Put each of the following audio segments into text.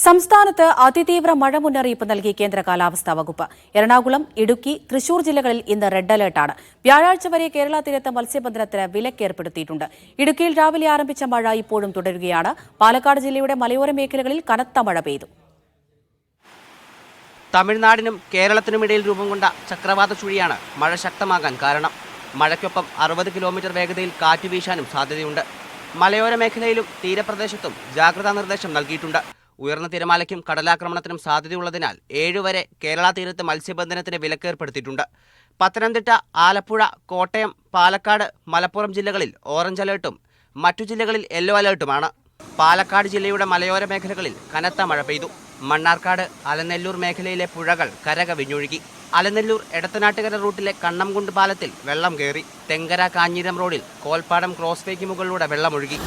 സംസ്ഥാനത്ത് അതിതീവ്ര മഴ മുന്നറിയിപ്പ് നൽകി കേന്ദ്ര കാലാവസ്ഥാ വകുപ്പ്. എറണാകുളം, ഇടുക്കി, തൃശൂർ ജില്ലകളിൽ ഇന്ന് റെഡ് അലർട്ടാണ്. വ്യാഴാഴ്ച വരെ കേരള തീരത്ത് മത്സ്യബന്ധനത്തിന് വിലക്കേർപ്പെടുത്തിയിട്ടുണ്ട്. ഇടുക്കിയിൽ രാവിലെ ആരംഭിച്ച മഴ ഇപ്പോഴും തുടരുകയാണ്. പാലക്കാട് ജില്ലയുടെ മലയോര മേഖലകളിൽ കനത്ത മഴ പെയ്തു. തമിഴ്നാടിനും കേരളത്തിനുമിടയിൽ രൂപം കൊണ്ട ചക്രവാത ചുഴിയാണ് മഴ ശക്തമാകാൻ കാരണം. മഴയ്ക്കൊപ്പം 60 കിലോമീറ്റർ വേഗതയിൽ കാറ്റ് വീശാനും സാധ്യതയുണ്ട്. മലയോര മേഖലയിലും തീരപ്രദേശത്തും ജാഗ്രതാ നിർദ്ദേശം നൽകിയിട്ടുണ്ട്. ഉയർന്ന തിരമാലയ്ക്കും കടലാക്രമണത്തിനും സാധ്യതയുള്ളതിനാൽ 7 വരെ കേരള തീരത്ത് മത്സ്യബന്ധനത്തിന് വിലക്കേർപ്പെടുത്തിയിട്ടുണ്ട്. പത്തനംതിട്ട, ആലപ്പുഴ, കോട്ടയം, പാലക്കാട്, മലപ്പുറം ജില്ലകളിൽ ഓറഞ്ച് അലേർട്ടും മറ്റു ജില്ലകളിൽ യെല്ലോ അലേർട്ടുമാണ്. പാലക്കാട് ജില്ലയുടെ മലയോര മേഖലകളിൽ കനത്ത മഴ പെയ്തു. മണ്ണാർക്കാട്, അലനെല്ലൂർ മേഖലയിലെ പുഴകൾ കരകവിഞ്ഞൊഴുകി. അലനെല്ലൂർ എടത്തനാട്ടുകര റൂട്ടിലെ കണ്ണംകുണ്ട് പാലത്തിൽ വെള്ളം കയറി. തെങ്കര കാഞ്ഞിരം റോഡിൽ കോൽപ്പാടം ക്രോസ് വേക്ക് മുകളിലൂടെ വെള്ളമൊഴുകി.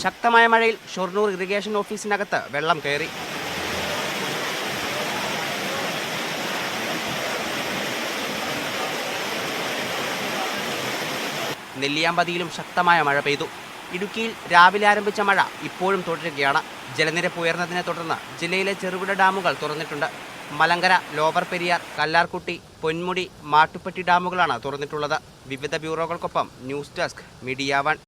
ശക്തമായ മഴയിൽ ഷൊർണൂർ ഇറിഗേഷൻ ഓഫീസിനകത്ത് വെള്ളം കയറി. നെല്ലിയാമ്പതിയിലും ശക്തമായ മഴ പെയ്തു. ഇടുക്കിയിൽ രാവിലെ ആരംഭിച്ച മഴ ഇപ്പോഴും തുടരുകയാണ്. ജലനിരപ്പ് ഉയർന്നതിനെ തുടർന്ന് ജില്ലയിലെ ചെറുകിട ഡാമുകൾ തുറന്നിട്ടുണ്ട്. മലങ്കര, ലോവർ പെരിയാർ, കല്ലാർകുട്ടി, പൊന്മുടി, മാട്ടുപ്പെട്ടി ഡാമുകളാണ് തുറന്നിട്ടുള്ളത്. വിവിധ ബ്യൂറോകൾക്കൊപ്പം ന്യൂസ് ഡെസ്ക്, മീഡിയ 1.